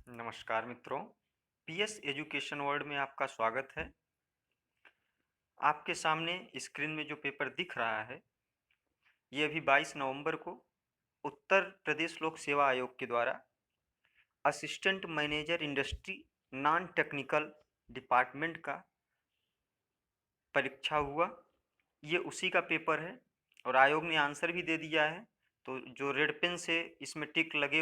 नमस्कार मित्रों, PS education world में आपका स्वागत है। आपके सामने स्क्रीन में जो पेपर दिख रहा है, ये अभी 22 नवंबर को उत्तर प्रदेश लोक सेवा आयोग के द्वारा assistant manager industry non technical department का परीक्षा हुआ। ये उसी का पेपर है और आयोग ने आंसर भी दे दिया है। तो जो रेड पेन से इसमें टिक लगे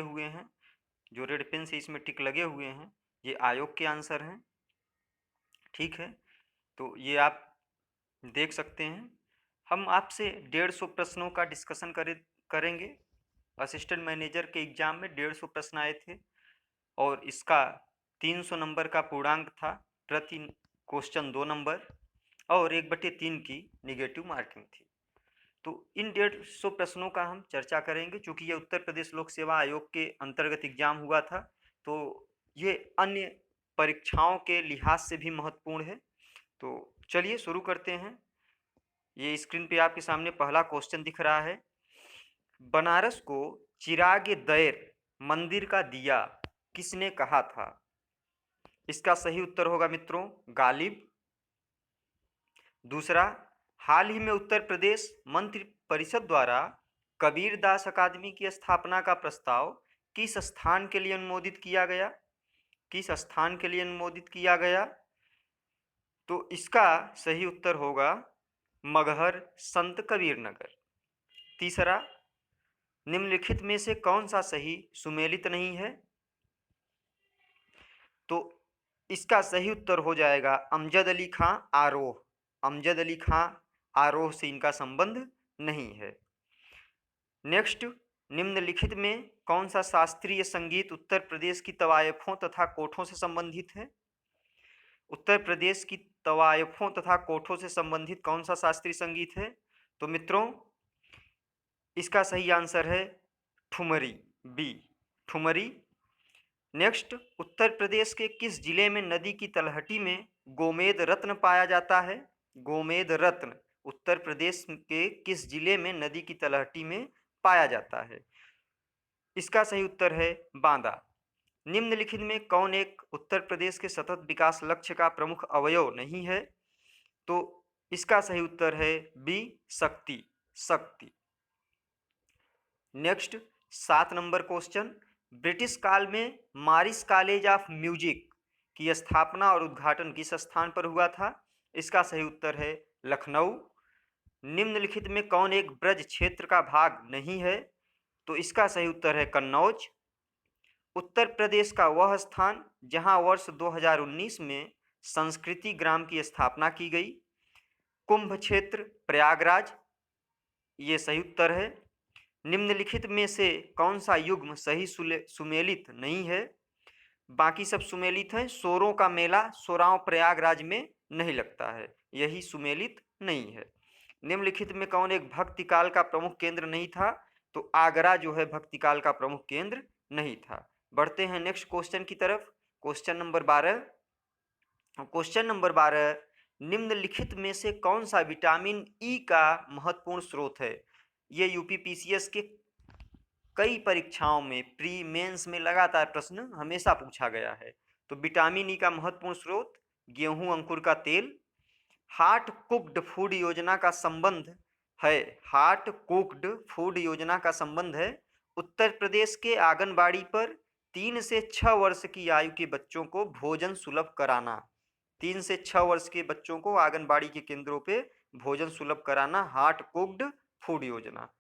हुए हैं, ये आयोग के आंसर हैं। ठीक है, तो ये आप देख सकते हैं। हम आपसे 150 प्रश्नों का डिस्कशन करेंगे। असिस्टेंट मैनेजर के एग्जाम में 150 प्रश्न आए थे और इसका 300 नंबर का पूर्णांक था, प्रति क्वेश्चन 2 नंबर और 1/3 की निगेटिव मार्किंग थी। तो इन 150 प्रश्नों का हम चर्चा करेंगे। चूँकि ये उत्तर प्रदेश लोक सेवा आयोग के अंतर्गत एग्जाम हुआ था, तो ये अन्य परीक्षाओं के लिहाज से भी महत्वपूर्ण है। तो चलिए शुरू करते हैं। ये स्क्रीन पे आपके सामने पहला क्वेश्चन दिख रहा है। बनारस को चिराग दैर मंदिर का दिया किसने कहा था? इसका सही उत्तर होगा मित्रों गालिब। दूसरा, हाल ही में उत्तर प्रदेश मंत्रि परिषद द्वारा कबीरदास अकादमी की स्थापना का प्रस्ताव किस स्थान के लिए अनुमोदित किया गया? तो इसका सही उत्तर होगा मगहर संत कबीर नगर। तीसरा, निम्नलिखित में से कौन सा सही सुमेलित नहीं है? तो इसका सही उत्तर हो जाएगा अमजद अली खां आरोह। अमजद अली खां आरोह से इनका संबंध नहीं है। नेक्स्ट, निम्नलिखित में कौन सा शास्त्रीय संगीत उत्तर प्रदेश की तवायफों तथा कोठों से संबंधित है? उत्तर प्रदेश की तवायफों तथा कोठों से संबंधित कौन सा शास्त्रीय संगीत है? तो मित्रों इसका सही आंसर है ठुमरी, बी, ठुमरी। नेक्स्ट, उत्तर प्रदेश के किस जिले में नदी की तलहटी में गोमेद रत्न पाया जाता है? गोमेद रत्न उत्तर प्रदेश के किस जिले में नदी की तलहटी में पाया जाता है? इसका सही उत्तर है बांदा। निम्नलिखित में कौन एक उत्तर प्रदेश के सतत विकास लक्ष्य का प्रमुख अवयव नहीं है? तो इसका सही उत्तर है बी, शक्ति, शक्ति। Next, 7 number question. ब्रिटिश काल में मारिस कॉलेज ऑफ म्यूजिक की स्थापना और उद्घाटन किस स्थान पर हुआ था? इसका सही उत्तर है लखनऊ। निम्नलिखित में कौन एक ब्रज क्षेत्र का भाग नहीं है? तो इसका सही उत्तर है कन्नौज। उत्तर प्रदेश का वह स्थान जहां वर्ष 2019 में संस्कृति ग्राम की स्थापना की गई। कुंभ क्षेत्र प्रयागराज, ये सही उत्तर है। निम्नलिखित में से कौन सा युग्म सही सुमेलित नहीं है? बाकी सब सुमेलित हैं। सोरों का मेला सोराव प्रयागराज में नहीं लगता है, यही सुमेलित नहीं है। निम्नलिखित में कौन एक भक्ति काल का प्रमुख केंद्र नहीं था? तो आगरा जो है भक्ति काल का प्रमुख केंद्र नहीं था। बढ़ते हैं नेक्स्ट क्वेश्चन की तरफ। क्वेश्चन नंबर 12, निम्नलिखित में से कौन सा विटामिन ई का महत्वपूर्ण स्रोत है? ये यूपी पीसीएस के कई परीक्षाओं में प्री मेंस में लगातार प्रश्न हमेशा पूछा गया है। तो विटामिन ई का महत्वपूर्ण स्रोत गेहूं अंकुर का तेल। हार्ट कुक्ड फूड योजना का संबंध है उत्तर प्रदेश के आंगनबाड़ी पर 3 से 6 वर्ष की आयु के बच्चों को भोजन सुलभ कराना। 3 से 6 वर्ष के बच्चों को आंगनबाड़ी के केंद्रों पे भोजन सुलभ कराना, हार्ट कुक्ड फूड योजना।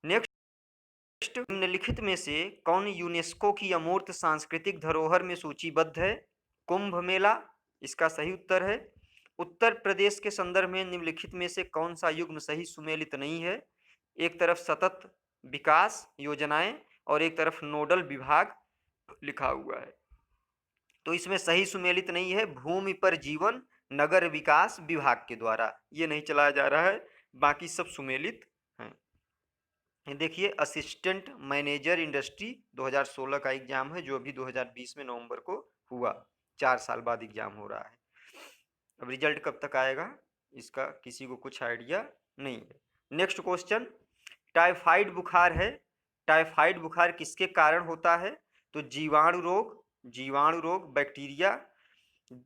नेक्स्ट, निम्नलिखित में से कौन यूनेस्को की अमूर्त सांस्कृतिक धरोहर में सूचीबद्ध है? कुंभ मेला, इसका सही उत्तर है। उत्तर प्रदेश के संदर्भ में निम्नलिखित में से कौन सा युग्म सही सुमेलित नहीं है? एक तरफ सतत विकास योजनाएं और एक तरफ नोडल विभाग लिखा हुआ है। तो इसमें सही सुमेलित नहीं है भूमि पर जीवन नगर विकास विभाग के द्वारा, ये नहीं चलाया जा रहा है, बाकी सब सुमेलित हैं। देखिए, असिस्टेंट मैनेजर इंडस्ट्री 2016 का एग्जाम है जो अभी 2020 में नवंबर को हुआ। 4 साल बाद एग्जाम हो रहा है। अब रिजल्ट कब तक आएगा इसका किसी को कुछ आइडिया नहीं है। नेक्स्ट क्वेश्चन, टाइफाइड बुखार है। टाइफाइड बुखार किसके कारण होता है? तो जीवाणु रोग, जीवाणु रोग, बैक्टीरिया।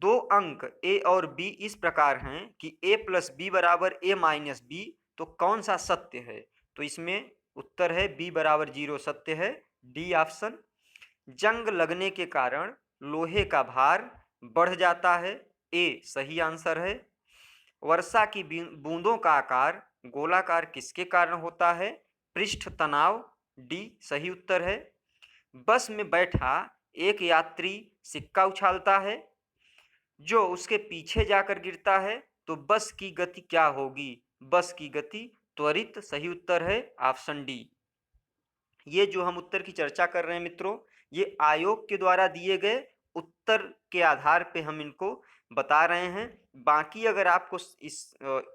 दो अंक ए और बी इस प्रकार हैं कि ए प्लस बी बराबर ए माइनस बी, तो कौन सा सत्य है? तो इसमें उत्तर है बी बराबर 0 सत्य है, डी ऑप्शन। जंग लगने के कारण लोहे का भार बढ़ जाता है, ए सही आंसर है। वर्षा की बूंदों का आकार गोलाकार किसके कारण होता है? पृष्ठ तनाव, डी सही उत्तर है। बस में बैठा एक यात्री सिक्का उछालता है, जो उसके पीछे जाकर गिरता है तो बस की गति क्या होगी? बस की गति त्वरित, सही उत्तर है ऑप्शन डी। ये जो हम उत्तर की चर्चा कर रहे हैं मित्रों, ये आयोग के द्वारा दिए गए उत्तर के आधार पे हम इनको बता रहे हैं। बाकी अगर आपको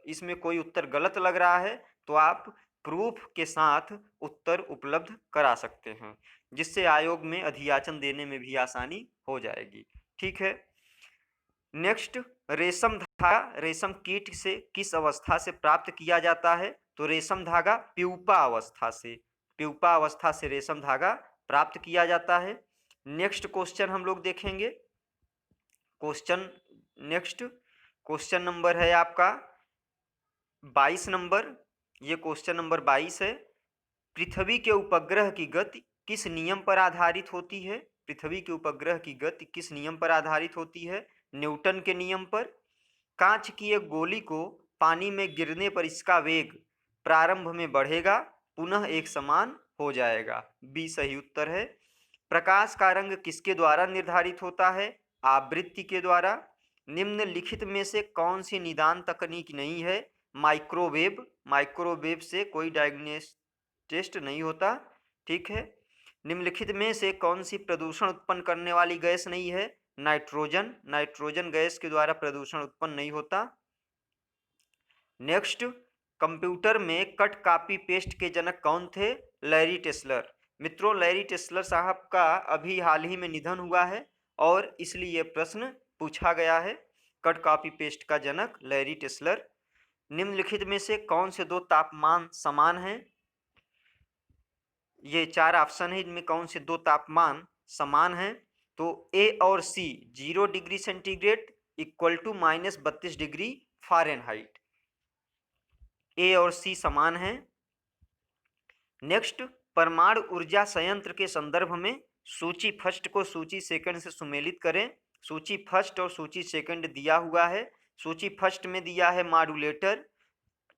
इसमें कोई उत्तर गलत लग रहा है तो आप प्रूफ के साथ उत्तर उपलब्ध करा सकते हैं, जिससे आयोग में अधियाचन देने में भी आसानी हो जाएगी। ठीक है। नेक्स्ट, रेशम धागा रेशम कीट से किस अवस्था से प्राप्त किया जाता है? तो रेशम धागा प्यूपा अवस्था से, प्यूपा अवस्था से रेशम धागा प्राप्त किया जाता है। नेक्स्ट क्वेश्चन हम लोग देखेंगे। नेक्स्ट क्वेश्चन नंबर है आपका 22 नंबर। ये क्वेश्चन नंबर 22 है। पृथ्वी के उपग्रह की गति किस नियम पर आधारित होती है? पृथ्वी के उपग्रह की गति किस नियम पर आधारित होती है? न्यूटन के नियम पर। कांच की एक गोली को पानी में गिरने पर इसका वेग प्रारंभ में बढ़ेगा, पुनः एक समान हो जाएगा, बी सही उत्तर है। प्रकाश का रंग किसके द्वारा निर्धारित होता है? आवृत्ति के द्वारा। निम्नलिखित में से कौन सी निदान तकनीक नहीं है? माइक्रोवेव, माइक्रोवेव से कोई डायग्नोस्टिक नहीं होता। ठीक है। निम्नलिखित में से कौन सी प्रदूषण उत्पन्न करने वाली गैस नहीं है? नाइट्रोजन, नाइट्रोजन गैस के द्वारा प्रदूषण उत्पन्न नहीं होता। नेक्स्ट, कंप्यूटर में कट कॉपी पेस्ट के जनक कौन थे? Larry Tesler. मित्रों, लैरी टेस्लर साहब का अभी हाल ही में निधन हुआ है और इसलिए यह प्रश्न पूछा गया है। कट कॉपी पेस्ट का जनक लैरी टेस्लर। निम्नलिखित में से कौन से दो तापमान समान हैं? ये 4 ऑप्शन है, इनमें कौन से दो तापमान समान हैं? तो ए और C, 0 degree centigrade equal to -32 degree Fahrenheit. A और सी समान हैं। नेक्स्ट, परमाणु ऊर्जा संयंत्र के संदर्भ में सूची फर्स्ट को सूची सेकंड से सुमेलित करें। सूची फर्स्ट और सूची सेकंड दिया हुआ है। सूची फर्स्ट में दिया है मॉड्यूलेटर,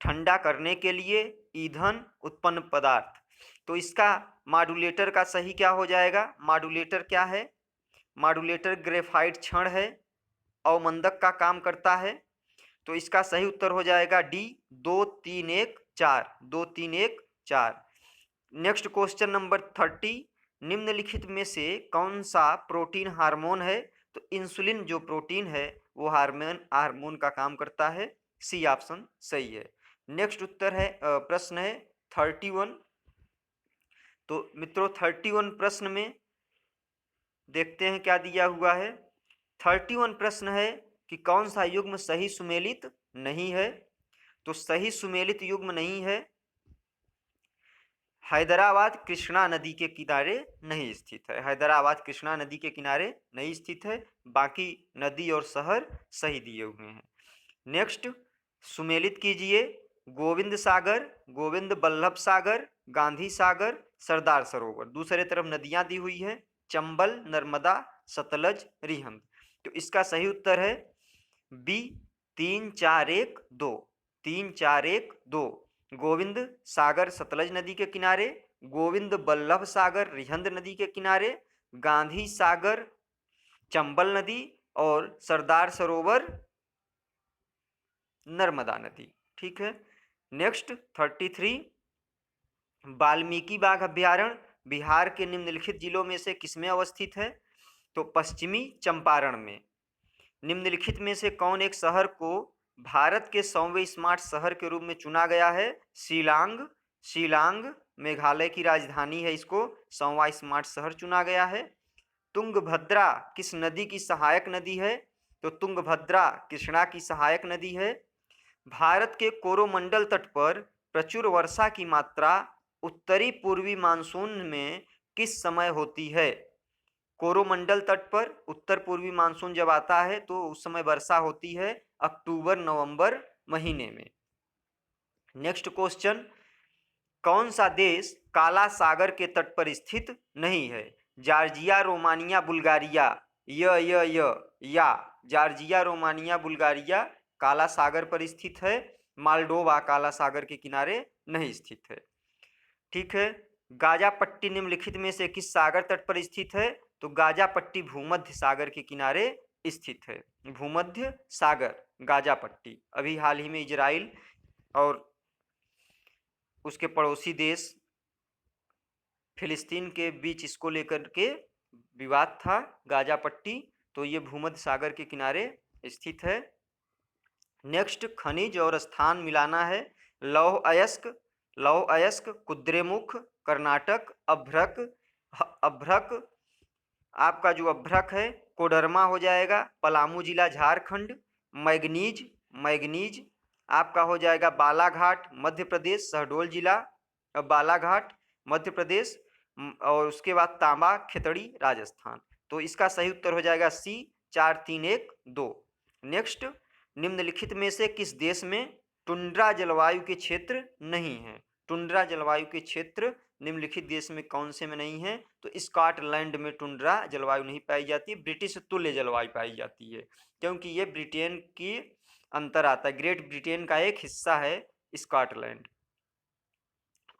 ठंडा करने के लिए, ईंधन, उत्पन्न पदार्थ। तो इसका मॉड्यूलेटर का सही क्या हो जाएगा? मॉड्यूलेटर क्या है? मॉड्यूलेटर ग्रेफाइट छड़ है, अवमंदक का काम करता है। तो इसका सही उत्तर हो जाएगा डी, 2 3 1 4, 2 3 1 4। Next question number 30। निम्नलिखित में से कौन सा प्रोटीन हार्मोन है? तो इंसुलिन जो प्रोटीन है वो हार्मोन का काम करता है, सी ऑप्शन सही है। नेक्स्ट उत्तर है प्रश्न है 31। तो मित्रों 31 प्रश्न में देखते हैं क्या दिया हुआ है। 31 प्रश्न है कि कौन सा युग्म सही सुमेलित नहीं है? तो सही सुमेलित युग्म नहीं है, हैदराबाद कृष्णा नदी के किनारे नहीं स्थित है। हैदराबाद कृष्णा नदी के किनारे नहीं स्थित है, बाकी नदी और शहर सही दिए हुए हैं। नेक्स्ट, सुमेलित कीजिए। गोविंद सागर, गोविंद बल्लभ सागर, गांधी सागर, सरदार सरोवर। दूसरे तरफ नदियां दी हुई है, चंबल, नर्मदा, सतलज, रिहंद। तो इसका सही उत्तर है बी, 3 4 1 2, 3 4 1 2। गोविंद सागर सतलज नदी के किनारे, गोविंद बल्लभ सागर रिहंद नदी के किनारे, गांधी सागर चंबल नदी और सरदार सरोवर नर्मदा नदी। ठीक है। नेक्स्ट 33, वाल्मीकि बाघ अभ्यारण्य बिहार के निम्नलिखित जिलों में से किसमें अवस्थित है? तो पश्चिमी चंपारण में। निम्नलिखित में से कौन एक शहर को भारत के 100वें स्मार्ट शहर के रूप में चुना गया है? शिलांग, शिलांग मेघालय की राजधानी है, इसको 100वां स्मार्ट शहर चुना गया है। तुंगभद्रा किस नदी की सहायक नदी है? तो तुंगभद्रा कृष्णा की सहायक नदी है। भारत के कोरोमंडल तट पर प्रचुर वर्षा की मात्रा उत्तरी पूर्वी मानसून में किस समय होती है? कोरोमंडल तट पर उत्तर पूर्वी मानसून जब आता है तो उस समय वर्षा होती है अक्टूबर नवंबर महीने में। नेक्स्ट क्वेश्चन, कौन सा देश काला सागर के तट पर स्थित नहीं है? Georgia, Romania, Bulgaria. या जॉर्जिया, रोमानिया, बुल्गारिया काला सागर पर स्थित है। मालडोवा काला सागर के किनारे नहीं स्थित है। ठीक है। गाजा पट्टी निम्नलिखित में से किस सागर तट पर स्थित है? तो गाजा पट्टी भूमध्य सागर के किनारे स्थित है। भूमध्य सागर गाजा पट्टी। अभी हाल ही में इजराइल और उसके पड़ोसी देश फिलिस्तीन के बीच इसको लेकर के विवाद था, गाजा पट्टी। तो ये भूमध्य सागर के किनारे स्थित है। नेक्स्ट, खनिज और स्थान मिलाना है। लौह अयस्क, लौह अयस्क कुद्रेमुख कर्नाटक। अभ्रक, अभ्रक आपका जो अभ्रक है कोडरमा हो जाएगा, पलामू जिला झारखंड। मैग्नीज, मैग्नीज आपका हो जाएगा बालाघाट मध्य प्रदेश, शहडोल जिला बालाघाट मध्य प्रदेश। और उसके बाद तांबा खेतड़ी राजस्थान। तो इसका सही उत्तर हो जाएगा सी, 4 3 1 2। नेक्स्ट, निम्नलिखित में से किस देश में टुंड्रा जलवायु के क्षेत्र नहीं है? टुंड्रा जलवायु के क्षेत्र निम्नलिखित देश में कौन से में नहीं है? तो स्कॉटलैंड में टुंड्रा जलवायु नहीं पाई जाती, ब्रिटिश तुल्य जलवायु पाई जाती है, क्योंकि ये ब्रिटेन की अंतर आता है। ग्रेट ब्रिटेन का एक हिस्सा है स्कॉटलैंड।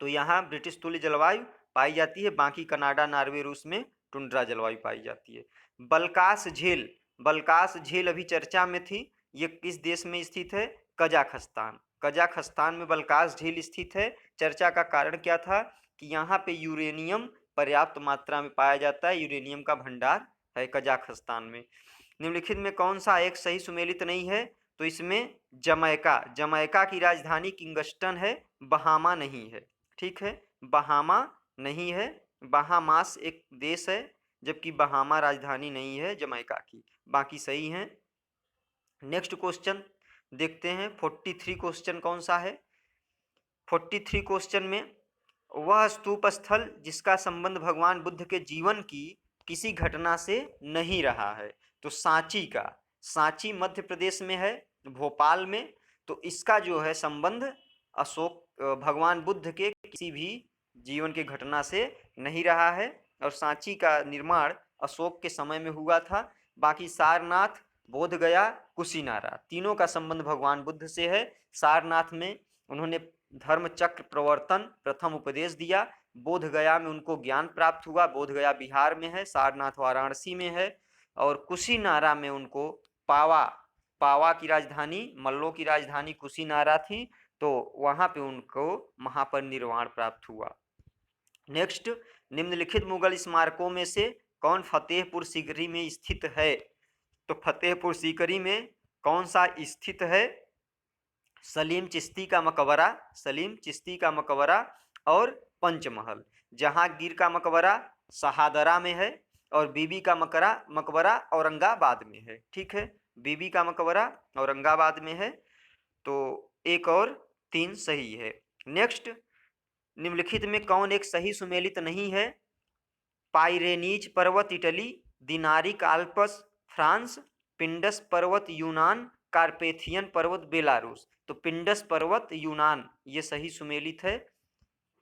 तो यहाँ ब्रिटिश तुल्य जलवायु पाई जाती है, बाकी कनाडा, नॉर्वे, रूस में टुंड्रा जलवायु पाई जाती है। बल्कास झील, बल्कास झील अभी चर्चा में थी। ये किस देश में स्थित है? कजाखस्तान। कजाखस्तान में बल्कास झील स्थित है। चर्चा का कारण क्या था कि यहाँ पे यूरेनियम पर्याप्त मात्रा में पाया जाता है, यूरेनियम का भंडार है कजाखस्तान में। निम्नलिखित में कौन सा एक सही सुमेलित नहीं है? तो इसमें जमैका, जमैका की राजधानी किंगस्टन है, बहामा नहीं है। ठीक है, बहामा नहीं है, बहामास एक देश है, जबकि बहामा राजधानी नहीं है जमैका की, बाकी सही हैं। नेक्स्ट क्वेश्चन देखते हैं, 43 क्वेश्चन कौन सा है? 43 क्वेश्चन में, वह स्तूप स्थल जिसका संबंध भगवान बुद्ध के जीवन की किसी घटना से नहीं रहा है? तो सांची का, सांची मध्य प्रदेश में है, भोपाल में। तो इसका जो है संबंध अशोक भगवान बुद्ध के किसी भी जीवन की घटना से नहीं रहा है, और सांची का निर्माण अशोक के समय में हुआ था। बाकी सारनाथ, बोधगया, कुशीनारा तीनों का संबंध भगवान बुद्ध से है। सारनाथ में उन्होंने धर्म चक्र प्रवर्तन प्रथम उपदेश दिया। बोधगया में उनको ज्ञान प्राप्त हुआ, बोधगया बिहार में है, सारनाथ वाराणसी में है। और कुशीनारा में उनको पावा, पावा की राजधानी, मल्लों की राजधानी कुशीनारा थी, तो वहां पे उनको महापरिनिर्वाण प्राप्त हुआ। नेक्स्ट, निम्नलिखित मुगल स्मारकों में से कौन फतेहपुर सीकरी में स्थित है? तो फतेहपुर सीकरी में कौन सा स्थित है? सलीम चिश्ती का मकबरा, सलीम चिश्ती का मकबरा और पंचमहल। जहांगीर का मकबरा शहादरा में है, और बीबी का मकबरा औरंगाबाद में है। ठीक है, बीबी का मकबरा औरंगाबाद में है। तो 1 और 3 सही है। नेक्स्ट, निम्नलिखित में कौन एक सही सुमेलित नहीं है? पाइरेनीज पर्वत इटली, दिनारिक आल्प्स फ्रांस, पिंडस पर्वत यूनान, कार्पेथियन पर्वत बेलारूस। तो पिंडस पर्वत यूनान ये सही सुमेलित है,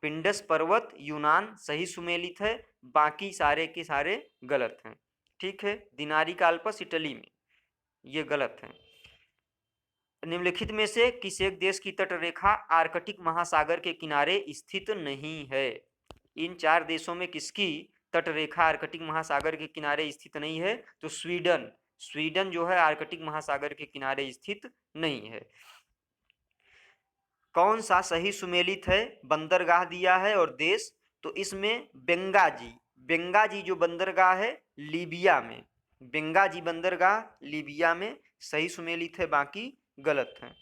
पिंडस पर्वत यूनान सही सुमेलित है, बाकी सारे के सारे गलत हैं। ठीक है, दिनारिक आल्प्स इटली में ये गलत हैं। निम्नलिखित में से किस एक देश की तटरेखा आर्कटिक महासागर के किनारे स्थित नहीं है? इन 4 देशों में किसकी तटरेखा आर्कटिक महासागर के किनारे स्थित नहीं है? तो स्वीडन, स्वीडन जो है आर्कटिक महासागर के किनारे स्थित नहीं है। कौन सा सही सुमेलित है? बंदरगाह दिया है और देश, तो इसमें बेंगाजी, बेंगाजी जो बंदरगाह है लीबिया में, बेंगाजी बंदरगाह लीबिया में सही सुमेलित है, बाकी गलत हैं।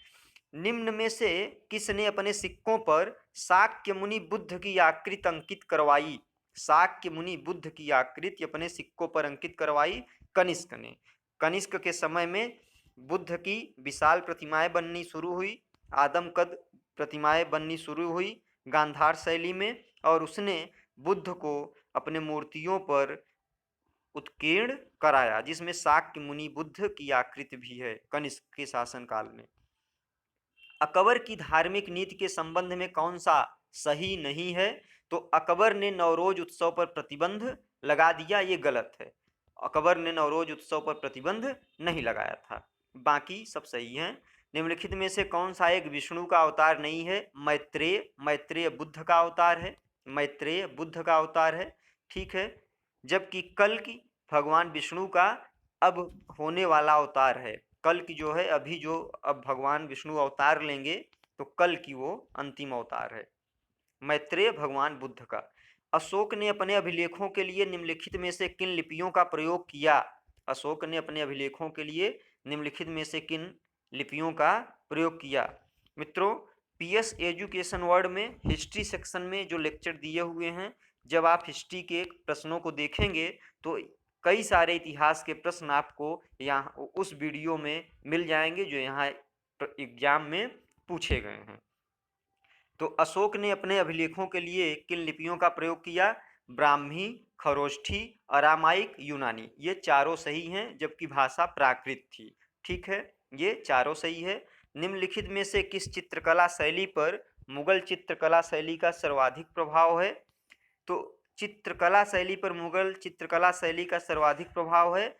निम्न में से किसने अपने सिक्कों पर शाक्य मुनि बुद्ध की आकृति अंकित करवाई? शाक्य मुनि बुद्ध की आकृति अपने सिक्कों पर अंकित करवाई कनिष्क ने। कनिष्क के समय में बुद्ध की विशाल प्रतिमाएं बननी शुरू हुई, आदमकद प्रतिमाएं बननी शुरू हुई गांधार शैली में, और उसने बुद्ध को अपने मूर्तियों पर उत्कीर्ण कराया, जिसमें शाक्य मुनि बुद्ध की आकृति भी है कनिष्क के शासनकाल में। अकबर की धार्मिक नीति के संबंध में कौन सा सही नहीं है? तो अकबर ने नवरोज उत्सव पर प्रतिबंध लगा दिया, ये गलत है। अकबर ने नवरोज उत्सव पर प्रतिबंध नहीं लगाया था, बाकी सब सही है। निम्नलिखित में से कौन सा एक विष्णु का अवतार नहीं है? मैत्रेय, मैत्रेय बुद्ध का अवतार है, मैत्रेय बुद्ध का अवतार है, ठीक है। जबकि कल की भगवान विष्णु का अब होने वाला अवतार है। कल की जो है, अभी जो अब भगवान विष्णु अवतार लेंगे तो कल की वो अंतिम अवतार है। मैत्रेय भगवान बुद्ध का। अशोक ने अपने अभिलेखों के लिए निम्नलिखित में से किन लिपियों का प्रयोग किया? अशोक ने अपने अभिलेखों के लिए निम्नलिखित में से किन लिपियों का प्रयोग किया? मित्रों, पीएस एजुकेशन वर्ल्ड में हिस्ट्री सेक्शन में जो लेक्चर दिए हुए हैं, जब आप हिस्ट्री के प्रश्नों को देखेंगे तो कई सारे इतिहास के प्रश्न आपको यहाँ उस वीडियो में मिल जाएंगे जो यहाँ एग्जाम में पूछे गए हैं। तो अशोक ने अपने अभिलेखों के लिए किन लिपियों का प्रयोग किया? ब्राह्मी, खरोष्ठी, अरामाइक, यूनानी, ये चारों सही हैं, जबकि भाषा प्राकृत थी, ठीक है, ये चारों सही है। निम्नलिखित में से किस चित्रकला शैली पर मुगल चित्रकला शैली का सर्वाधिक प्रभाव है? तो चित्रकला शैली पर मुगल चित्रकला शैली का सर्वाधिक प्रभाव है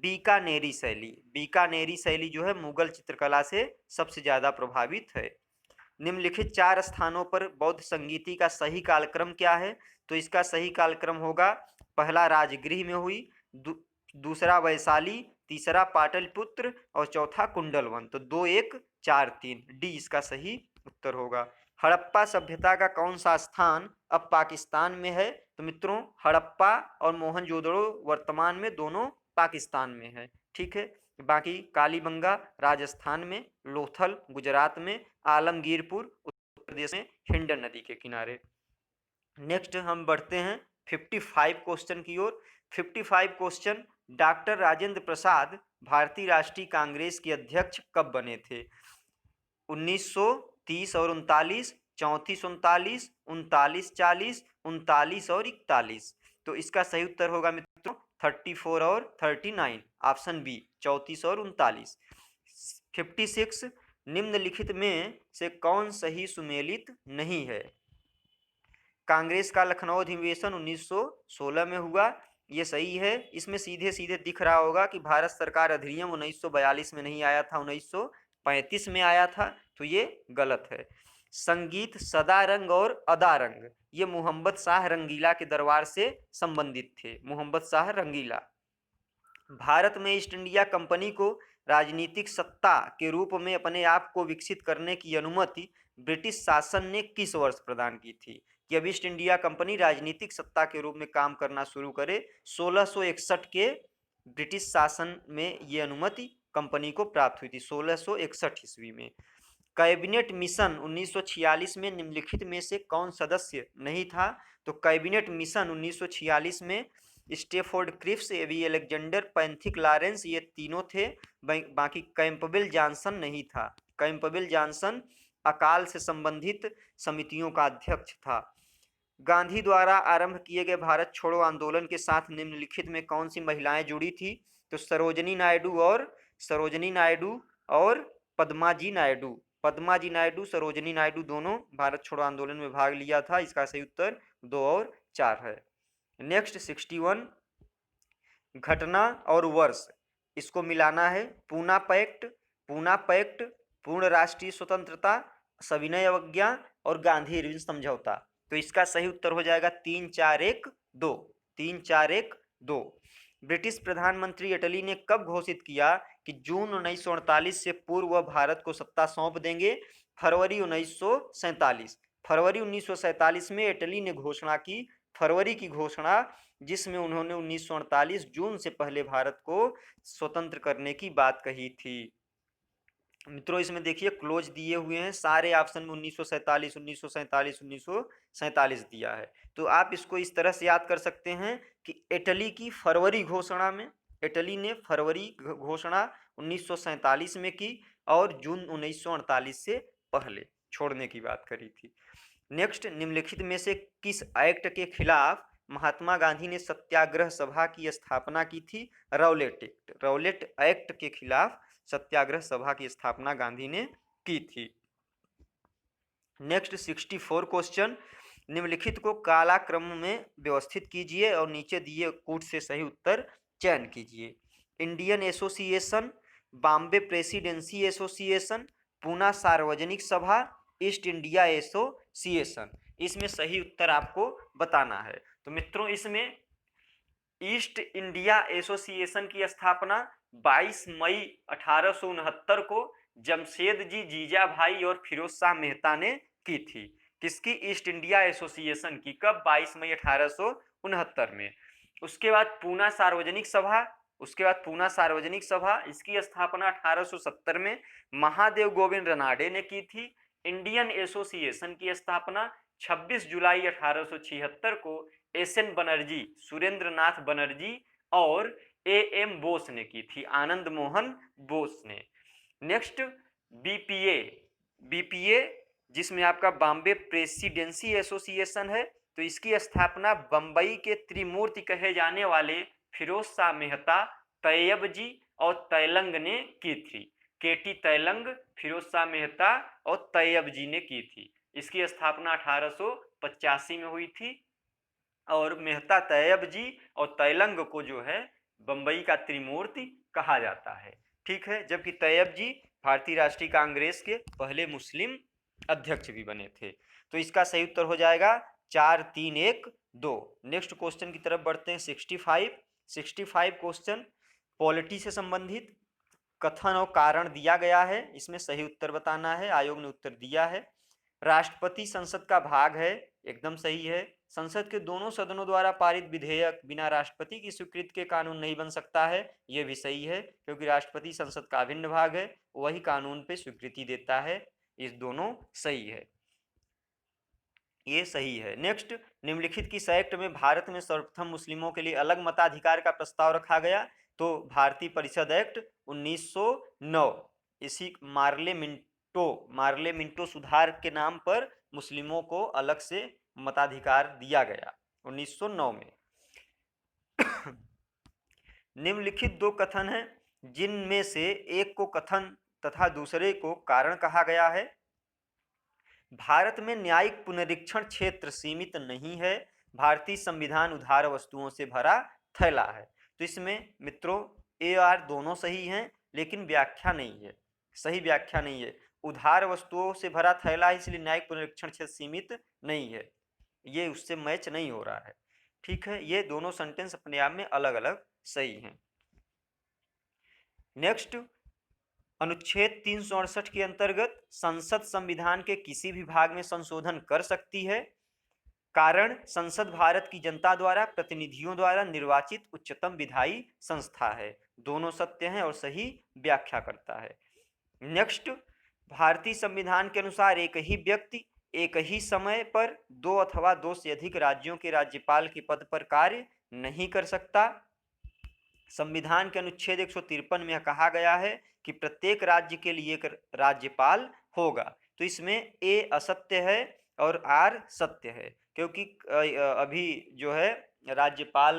बीकानेरी शैली। बीकानेरी शैली जो है मुगल चित्रकला से सबसे ज़्यादा प्रभावित है। निम्नलिखित 4 स्थानों पर बौद्ध संगीति का सही कालक्रम क्या है? तो इसका सही कालक्रम होगा, पहला राजगृह में हुई, दूसरा वैशाली, तीसरा पाटलिपुत्र और चौथा कुंडलवन। तो 2, 1, 4, 3 डी इसका सही उत्तर होगा। हड़प्पा सभ्यता का कौन सा स्थान अब पाकिस्तान में है? तो मित्रों, हड़प्पा और मोहनजोदड़ो वर्तमान में दोनों पाकिस्तान में है, ठीक है। बाकी कालीबंगा राजस्थान में, लोथल गुजरात में, आलमगीरपुर उत्तर प्रदेश में हिंडन नदी के किनारे। नेक्स्ट हम बढ़ते हैं 55 क्वेश्चन की ओर। 55 क्वेश्चन, डॉक्टर राजेंद्र प्रसाद भारतीय राष्ट्रीय कांग्रेस के अध्यक्ष कब बने थे? 1930 और 39, 34 39, 39 40, 39 और 41। तो इसका सही उत्तर होगा मित्रों 34 और 39, ऑप्शन बी 34 और 39। 56, निम्नलिखित में से कौन सही सुमेलित नहीं है? कांग्रेस का लखनऊ अधिवेशन 1916 में हुआ, ये सही है। इसमें सीधे सीधे दिख रहा होगा कि भारत सरकार अधिनियम 1942 में नहीं आया था, 1935 में आया था, तो ये गलत है। संगीत सदा रंग और अदा रंग, ये मोहम्मद शाह रंगीला के दरबार से संबंधित थे, मोहम्मद शाह रंगीला। भारत में ईस्ट इंडिया कंपनी को राजनीतिक सत्ता के रूप में अपने आप को विकसित करने की अनुमति ब्रिटिश शासन ने किस वर्ष प्रदान की थी? कि अब ईस्ट इंडिया कंपनी राजनीतिक सत्ता के रूप में काम करना शुरू करे, 1661 के ब्रिटिश शासन में ये अनुमति कंपनी को प्राप्त हुई थी, 1661 ईस्वी में। कैबिनेट मिशन 1946 में निम्नलिखित में से कौन सदस्य नहीं था? तो कैबिनेट मिशन 1946 में स्टेफोर्ड क्रिप्स, एवी अलेक्जेंडर, पैंथिक लॉरेंस, ये तीनों थे, बाकी कैंपबेल जॉनसन नहीं था। कैंपबेल जॉनसन अकाल से संबंधित समितियों का अध्यक्ष था। गांधी द्वारा आरंभ किए गए भारत छोड़ो आंदोलन के साथ निम्नलिखित में कौन सी महिलाएं जुड़ी थी? तो सरोजनी नायडू और पद्माजी नायडू। पद्माजी नायडू, सरोजनी नायडू दोनों भारत छोड़ो आंदोलन में भाग लिया था। इसका सही उत्तर 2 और 4 है। नेक्स्ट 61, घटना और वर्ष इसको मिलाना है। पूना पैक्ट, पूर्ण राष्ट्रीय स्वतंत्रता, सविनय अवज्ञा और गांधी इरविन समझौता। तो इसका सही उत्तर हो जाएगा 3, 4, 1, 2, 3, 4, 1, 2। ब्रिटिश प्रधानमंत्री अटली ने कब घोषित किया कि जून 1948 से पूर्व वह भारत को सत्ता सौंप देंगे? फरवरी 1947। फरवरी 1947 में अटली ने घोषणा की, फरवरी की घोषणा, जिसमें उन्होंने 1948 जून से पहले भारत को स्वतंत्र करने की बात कही थी। मित्रों, इसमें देखिए क्लोज दिए हुए हैं सारे ऑप्शन में, 1947 1947 1947 दिया है। तो आप इसको इस तरह से याद कर सकते हैं कि इटली की फरवरी घोषणा में, इटली ने फरवरी घोषणा 1947 में की और जून 1948 से पहले छोड़ने की बात करी थी। नेक्स्ट, निम्नलिखित में से किस एक्ट के खिलाफ महात्मा गांधी ने सत्याग्रह सभा की स्थापना की थी? रौलेट एक्ट के खिलाफ सत्याग्रह सभा की स्थापना गांधी ने की थी। नेक्स्ट 64 क्वेश्चन, निम्नलिखित को कालाक्रम में व्यवस्थित कीजिए और नीचे दिए कूट से सही उत्तर चयन कीजिए। Indian association, Bombay presidency association, Poona सार्वजनिक सभा, ईस्ट इंडिया एसोसिएशन। इसमें सही उत्तर आपको बताना है। तो मित्रों, इसमें ईस्ट इंडिया एसोसिएशन की स्थापना 22 मई 1869 को जमशेदजी जीजाभाई और फिरोज शाह मेहता ने की थी। किसकी? ईस्ट इंडिया एसोसिएशन की। कब? 22 मई 1869 में। उसके बाद पूना सार्वजनिक सभा, इसकी स्थापना 1870 में महादेव गोविंद रनाडे ने की थी। इंडियन एसोसिएशन की स्थापना 26 जुलाई 1876 को एस.एन. बनर्जी, सुरेंद्र नाथ बनर्जी और ए.एम. बोस ने की थी, आनंद मोहन बोस ने। नेक्स्ट बीपीए जिसमें आपका बॉम्बे प्रेसिडेंसी एसोसिएशन है, तो इसकी स्थापना बंबई के त्रिमूर्ति कहे जाने वाले फिरोज शाह मेहता, तैयब जी और तैलंग ने की थी। केटी तैलंग, फिरोज शाह मेहता और तैयब जी ने की थी। इसकी स्थापना 1885 में हुई थी और मेहता, तैयब जी और तैलंग को जो है बंबई का त्रिमूर्ति कहा जाता है। ठीक है, जबकि तैयब जी भारतीय राष्ट्रीय कांग्रेस के पहले मुस्लिम अध्यक्ष भी बने थे। तो इसका सही उत्तर हो जाएगा 4, 3, 1, 2। नेक्स्ट क्वेश्चन की तरफ बढ़ते हैं। 65 क्वेश्चन पॉलिटी से संबंधित कथन और कारण दिया गया है, इसमें सही उत्तर बताना है। आयोग ने उत्तर दिया है। राष्ट्रपति संसद का भाग है, एकदम सही है। संसद के दोनों सदनों द्वारा पारित विधेयक बिना राष्ट्रपति की स्वीकृति के कानून नहीं बन सकता है, यह भी सही है, क्योंकि राष्ट्रपति संसद का अभिन्न भाग है, वही कानून पे स्वीकृति देता है। इस दोनों सही है, ये सही है। नेक्स्ट, निम्नलिखित किस एक्ट में भारत में सर्वप्रथम मुस्लिमों के लिए अलग मताधिकार का प्रस्ताव रखा गया? तो भारतीय परिषद एक्ट 1909। इसी मार्ले मिंटो सुधार के नाम पर मुस्लिमों को अलग से मताधिकार दिया गया 1909 में। निम्नलिखित दो कथन हैं, जिनमें से एक को कथन तथा दूसरे को कारण कहा गया है। भारत में न्यायिक पुनरीक्षण क्षेत्र सीमित नहीं है, भारतीय संविधान उधार वस्तुओं से भरा थैला है। तो इसमें मित्रों ए आर दोनों सही हैं, लेकिन व्याख्या नहीं है, सही व्याख्या नहीं है। उधार वस्तुओं से भरा थैला है, इसलिए न्यायिक पुनरीक्षण क्षेत्र सीमित नहीं है, ये उससे मैच नहीं हो रहा है। ठीक है, ये दोनों सेंटेंस अपने आप में अलग अलग सही हैं। नेक्स्ट, अनुच्छेद 368 के अंतर्गत संसद संविधान के किसी भी भाग में संशोधन कर सकती है। कारण, संसद भारत की जनता द्वारा प्रतिनिधियों द्वारा निर्वाचित उच्चतम विधायी संस्था है। दोनों सत्य हैं और सही व्याख्या करता है। नेक्स्ट, भारतीय संविधान के अनुसार एक ही व्यक्ति एक ही समय पर 2 अथवा 2 से अधिक राज्यों के राज्यपाल के पद पर कार्य नहीं कर सकता। संविधान के अनुच्छेद 153 में कहा गया है कि प्रत्येक राज्य के लिए एक राज्यपाल होगा। तो इसमें ए असत्य है और आर सत्य है, क्योंकि अभी जो है राज्यपाल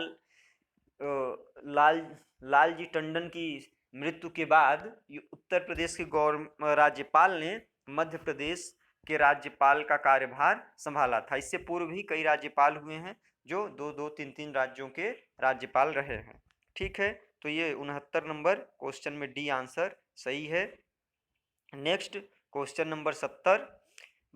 लालजी टंडन की मृत्यु के बाद उत्तर प्रदेश के राज्यपाल ने मध्य प्रदेश के राज्यपाल का कार्यभार संभाला था। इससे पूर्व भी कई राज्यपाल हुए हैं जो 2-2, 3-3 राज्यों के राज्यपाल रहे हैं। ठीक है, तो ये 69 नंबर क्वेश्चन में डी आंसर सही है। नेक्स्ट, क्वेश्चन नंबर 70,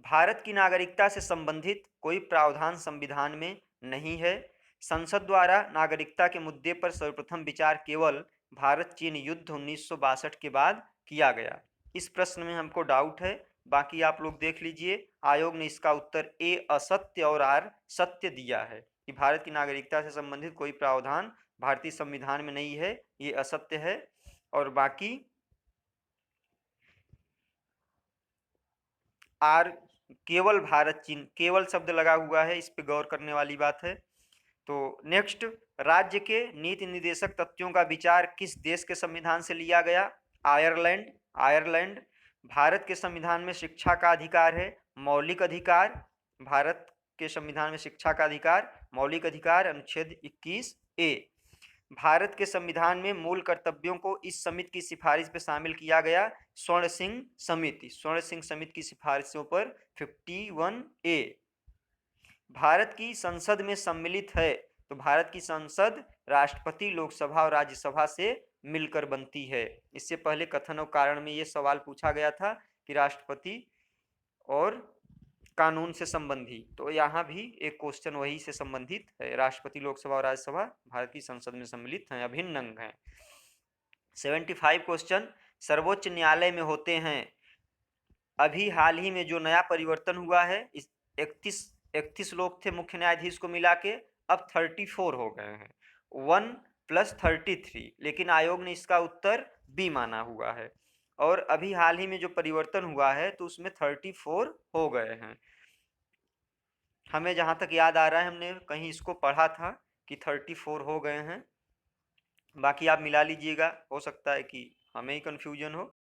भारत की नागरिकता से संबंधित कोई प्रावधान संविधान में नहीं है। संसद द्वारा नागरिकता के मुद्दे पर सर्वप्रथम विचार केवल भारत चीन युद्ध 1962 के बाद किया गया। इस प्रश्न में हमको डाउट है, बाकी आप लोग देख लीजिए। आयोग ने इसका उत्तर ए असत्य और आर सत्य दिया है कि भारत की नागरिकता से संबंधित कोई प्रावधान भारतीय संविधान में नहीं है, ये असत्य है। और बाकी आर केवल भारत चीन, केवल शब्द लगा हुआ है, इस पे गौर करने वाली बात है। तो नेक्स्ट, राज्य के नीति निर्देशक तथ्यों का विचार किस देश के संविधान से लिया गया? आयरलैंड। भारत के संविधान में शिक्षा का अधिकार है, मौलिक अधिकार। भारत के संविधान में शिक्षा का अधिकार मौलिक अधिकार अनुच्छेद 21A। भारत के संविधान में मूल कर्तव्यों को इस समिति की सिफारिश पर शामिल किया गया। स्वर्ण सिंह समिति की सिफारिशों पर 51A। भारत की संसद में सम्मिलित है, तो भारत की संसद राष्ट्रपति, लोकसभा और राज्यसभा से मिलकर बनती है। इससे पहले कथन और कारण में ये सवाल पूछा गया था कि राष्ट्रपति और कानून से संबंधी, तो यहाँ भी एक क्वेश्चन वही से संबंधित है। राष्ट्रपति, लोकसभा और राज्यसभा भारत की संसद में सम्मिलित हैं, अभिन्न अंग हैं। 75 क्वेश्चन सर्वोच्च न्यायालय में होते हैं। अभी हाल ही में जो नया परिवर्तन हुआ है, इस 31 लोग थे मुख्य न्यायाधीश को मिला के, अब 34 हो गए हैं, 1 + 33, लेकिन आयोग ने इसका उत्तर बी माना हुआ है। और अभी हाल ही में जो परिवर्तन हुआ है तो उसमें 34 हो गए हैं। हमें जहाँ तक याद आ रहा है, हमने कहीं इसको पढ़ा था कि 34 हो गए हैं। बाकी आप मिला लीजिएगा, हो सकता है कि हमें ही कन्फ्यूजन हो।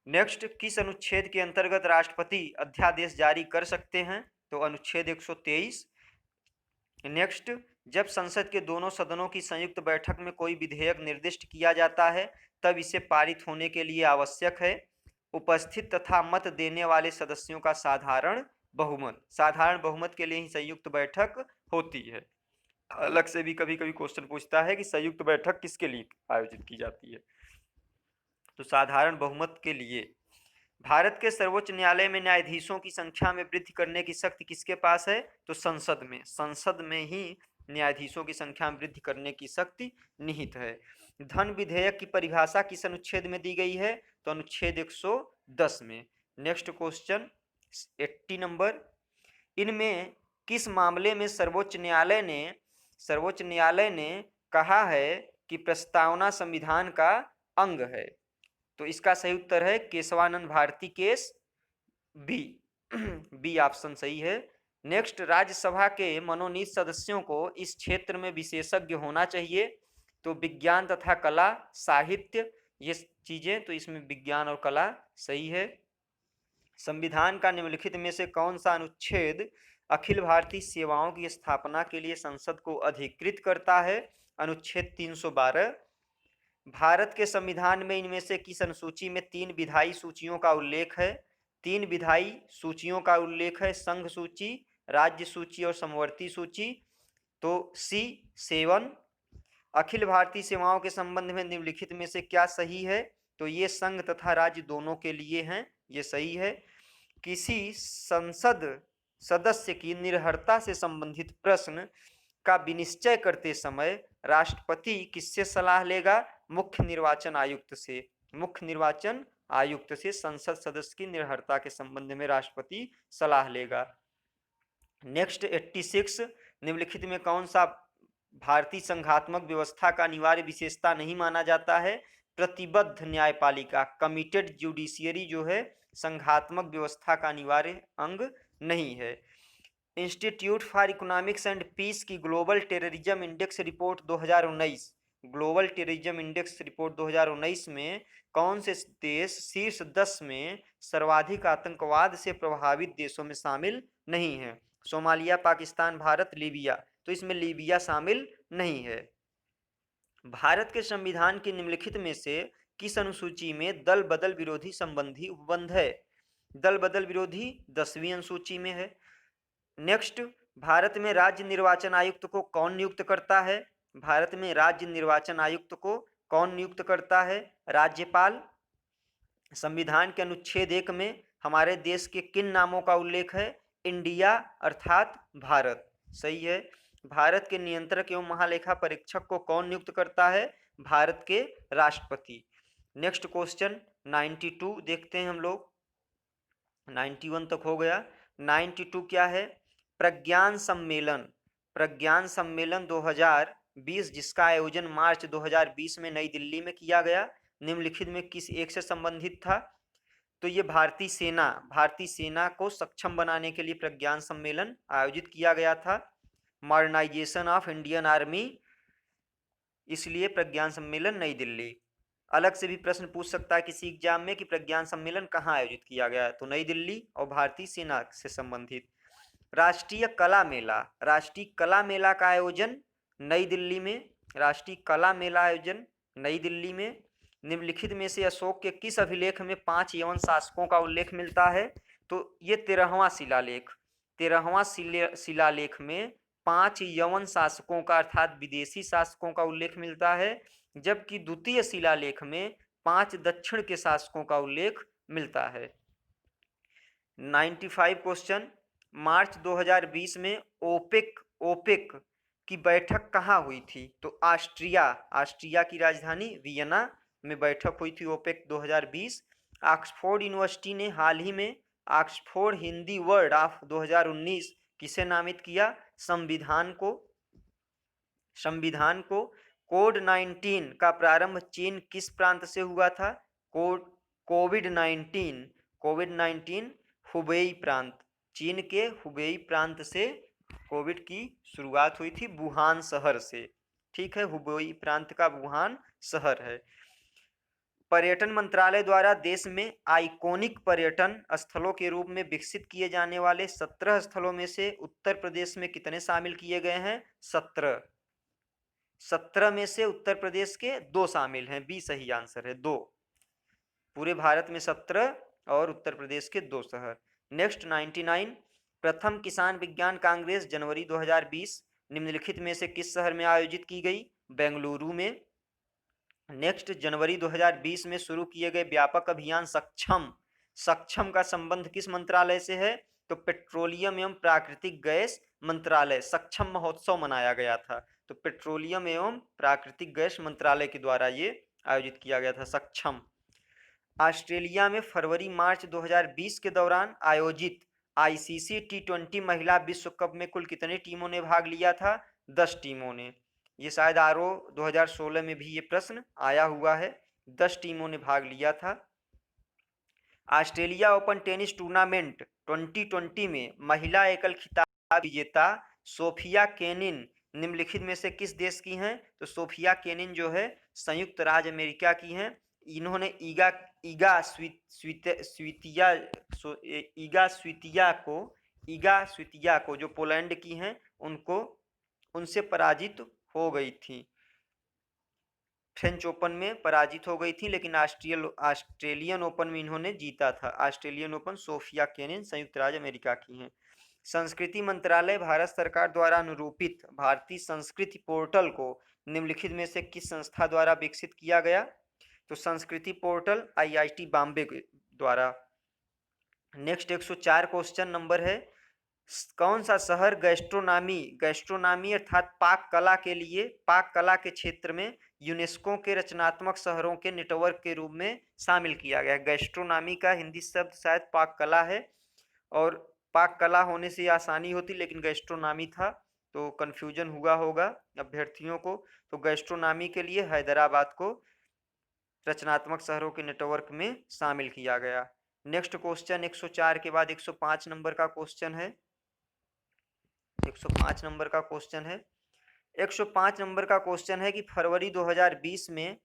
नेक्स्ट, किस अनुच्छेद के अंतर्गत राष्ट्रपति अध्यादेश जारी कर सकते हैं? तो अनुच्छेद 123। नेक्स्ट, जब संसद के दोनों सदनों की संयुक्त बैठक में कोई विधेयक निर्दिष्ट किया जाता है तब इसे पारित होने के लिए आवश्यक है उपस्थित तथा मत देने वाले सदस्यों का साधारण बहुमत। साधारण बहुमत के लिए ही संयुक्त बैठक होती है। अलग से भी कभी कभी क्वेश्चन पूछता है कि संयुक्त बैठक किसके लिए आयोजित की जाती है, तो साधारण बहुमत के लिए। भारत के सर्वोच्च न्यायालय में न्यायाधीशों की संख्या में वृद्धि करने की शक्ति किसके पास है? तो संसद में ही न्यायाधीशों की संख्या में वृद्धि करने की शक्ति निहित है। धन विधेयक की परिभाषा किस अनुच्छेद में दी गई है? तो अनुच्छेद 110 में। नेक्स्ट क्वेश्चन 80 नंबर, इनमें किस मामले में सर्वोच्च न्यायालय ने कहा है कि प्रस्तावना संविधान का अंग है? तो इसका सही उत्तर है Keshavananda Bharati case, B option सही है। नेक्स्ट, राज्यसभा के मनोनीत सदस्यों को इस क्षेत्र में विशेषज्ञ होना चाहिए, तो विज्ञान तथा कला, साहित्य, ये चीजें, तो इसमें विज्ञान और कला सही है। संविधान का निम्नलिखित में से कौन सा अनुच्छेद अखिल भारतीय सेवाओं की स्थापना के लिए संसद को अधिकृत करता है? अनुच्छेद 312। भारत के संविधान में इनमें से किस अनुसूची में 3 विधायी सूचियों का उल्लेख है? 3 विधायी सूचियों का उल्लेख है, संघ सूची, राज्य सूची और समवर्ती सूची। तो सी 7। अखिल भारतीय सेवाओं के संबंध में निम्नलिखित में से क्या सही है? तो ये संघ तथा राज्य दोनों के लिए हैं, ये सही है। किसी संसद सदस्य की निर्भरता से संबंधित प्रश्न का विनिश्चय करते समय राष्ट्रपति किससे सलाह लेगा? मुख्य निर्वाचन आयुक्त से संसद सदस्य की निर्भरता के संबंध में राष्ट्रपति सलाह लेगा। नेक्स्ट 86, निम्नलिखित में कौन सा भारतीय संघात्मक व्यवस्था का अनिवार्य विशेषता नहीं माना जाता है? प्रतिबद्ध न्यायपालिका, कमिटेड जुडिशियरी जो है संघात्मक व्यवस्था का अनिवार्य अंग नहीं है। Institute for economics and peace की ग्लोबल टेररिज्म इंडेक्स रिपोर्ट 2019 में कौन से देश शीर्ष 10 में सर्वाधिक आतंकवाद से प्रभावित देशों में शामिल नहीं है? Somalia, Pakistan, Bharat, Libya. तो इसमें लीबिया शामिल नहीं है। भारत के संविधान के निम्नलिखित में से किस अनुसूची में दल बदल विरोधी संबंधी उपबंध है? दल बदल विरोधी 10वीं अनुसूची में है। नेक्स्ट, भारत में राज्य निर्वाचन आयुक्त को कौन नियुक्त करता है? भारत में राज्य निर्वाचन आयुक्त को कौन नियुक्त करता है? राज्यपाल। संविधान के अनुच्छेद 1 में हमारे देश के किन नामों का उल्लेख है? इंडिया अर्थात भारत, सही है। भारत के नियंत्रक एवं महालेखा परीक्षक को कौन नियुक्त करता है? भारत के राष्ट्रपति। नेक्स्ट क्वेश्चन 92 देखते हैं हम लोग। 91 तक हो गया। 92 क्या है? प्रज्ञान सम्मेलन 2020 जिसका आयोजन मार्च 2020 में नई दिल्ली में किया गया, निम्नलिखित में किस एक से संबंधित था? तो ये भारतीय सेना को सक्षम बनाने के लिए प्रज्ञान सम्मेलन आयोजित किया गया था। मॉडर्नाइजेशन ऑफ इंडियन आर्मी, इसलिए प्रज्ञान सम्मेलन नई दिल्ली। अलग से भी प्रश्न पूछ सकता है किसी एग्जाम में कि प्रज्ञान सम्मेलन कहाँ आयोजित किया गया है, तो नई दिल्ली और भारतीय सेना से संबंधित। राष्ट्रीय कला मेला का आयोजन नई दिल्ली में। राष्ट्रीय कला मेला आयोजन नई दिल्ली में। निम्नलिखित में से अशोक के किस अभिलेख में 5 यवन शासकों का उल्लेख मिलता है? तो ये 13वां शिलालेख। 13वां शिलालेख में 5 यवन शासकों का अर्थात विदेशी शासकों का उल्लेख मिलता है, जबकि द्वितीय शिलालेख में 5 दक्षिण के शासकों का उल्लेख मिलता है। 95 क्वेश्चन, मार्च 2020 में ओपेक की बैठक कहाँ हुई थी? तो ऑस्ट्रिया की राजधानी वियना में बैठक हुई थी ओपेक 2020। ऑक्सफोर्ड यूनिवर्सिटी ने हाल ही में ऑक्सफोर्ड हिंदी वर्ड ऑफ 2019 किसे नामित किया? संविधान को। कोविड-19 का प्रारंभ चीन किस प्रांत से हुआ था? कोविड-19 हुबेई प्रांत, चीन के हुबेई प्रांत से कोविड की शुरुआत हुई थी, वुहान शहर से। ठीक है, हुबेई प्रांत का वुहान शहर है। पर्यटन मंत्रालय द्वारा देश में आइकॉनिक पर्यटन स्थलों के रूप में विकसित किए जाने वाले 17 स्थलों में से उत्तर प्रदेश में कितने शामिल किए गए हैं? 17। 17 में से उत्तर प्रदेश के 2 शामिल हैं। बी सही आंसर है, 2। पूरे भारत में 17 और उत्तर प्रदेश के 2 शहर। नेक्स्ट 99, प्रथम किसान विज्ञान कांग्रेस जनवरी 2020 निम्नलिखित में से किस शहर में आयोजित की गई? बेंगलुरु में। नेक्स्ट, जनवरी 2020 में शुरू किए गए व्यापक अभियान सक्षम का संबंध किस मंत्रालय से है? तो पेट्रोलियम एवं प्राकृतिक गैस मंत्रालय सक्षम महोत्सव मनाया गया था। तो पेट्रोलियम एवं प्राकृतिक गैस मंत्रालय के द्वारा ये आयोजित किया गया था सक्षम। ऑस्ट्रेलिया में फरवरी मार्च 2020 के दौरान आयोजित आईसीसी टी20 महिला विश्व कप में कुल कितनी टीमों ने भाग लिया था? 10 टीमों ने। ये शायद आरओ 2016 में भी ये प्रश्न आया हुआ है। 10 टीमों ने भाग लिया था। ऑस्ट्रेलिया ओपन टेनिस टूर्नामेंट 2020 में महिला एकल खिताब विजेता सोफिया केनिन निम्नलिखित में से किस देश की हैं? तो सोफिया केनिन जो है संयुक्त राज्य अमेरिका की हैं। इन्होंने ईगा स्वितिया को जो पोलैंड की हैं उनसे पराजित हो गई थी। फ्रेंच ओपन में पराजित हो गई थी, लेकिन ऑस्ट्रेलियन ओपन में इन्होंने जीता था। ऑस्ट्रेलियन ओपन सोफिया केनिन संयुक्त राज्य अमेरिका की हैं। संस्कृति मंत्रालय भारत सरकार द्वारा अनुरूपित भारतीय संस्कृति पोर्टल को निम्नलिखित में से किस संस्था द्वारा विकसित किया गया? तो संस्कृति पोर्टल आईआईटी बॉम्बे द्वारा। नेक्स्ट 104 क्वेश्चन नंबर है, कौन सा शहर गैस्ट्रोनॉमी अर्थात पाक कला के क्षेत्र में यूनेस्को के रचनात्मक शहरों के नेटवर्क के रूप में शामिल किया गया? गैस्ट्रोनॉमी का हिंदी शब्द शायद पाक कला है, और पाक कला होने से आसानी होती, लेकिन गैस्ट्रोनॉमी था तो कन्फ्यूजन हुआ होगा अभ्यर्थियों को। तो गैस्ट्रोनॉमी के लिए हैदराबाद को रचनात्मक शहरों के नेटवर्क में शामिल किया गया। नेक्स्ट क्वेश्चन 104 के बाद 105 नंबर का क्वेश्चन है। 105 नंबर का क्वेश्चन है 105 नंबर का क्वेश्चन है कि फरवरी 2020 में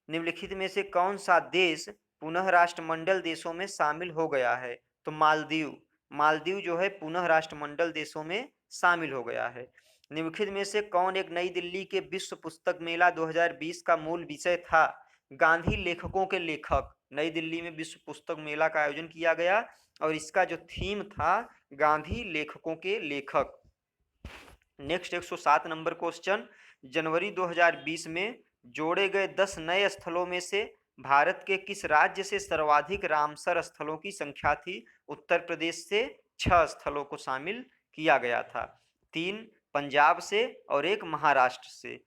निम्नलिखित में से कौन सा देश पुनः राष्ट्रमंडल देशों में शामिल हो गया है? तो मालदीव जो है पुनः राष्ट्रमंडल देशों में शामिल हो गया है। निम्नलिखित में से कौन एक नई दिल्ली के विश्व पुस्तक मेला 2020 का मूल विषय था? गांधी लेखकों के लेखक। नई दिल्ली में विश्व पुस्तक मेला का आयोजन किया गया और इसका जो थीम था गांधी लेखकों के लेखक। नेक्स्ट 107 नंबर क्वेश्चन, जनवरी 2020 में जोड़े गए 10 नए स्थलों में से भारत के किस राज्य से सर्वाधिक रामसर स्थलों की संख्या थी? उत्तर प्रदेश से 6 स्थलों को शामिल किया गया था, 3 पंजाब से और 1 महाराष्ट्र से।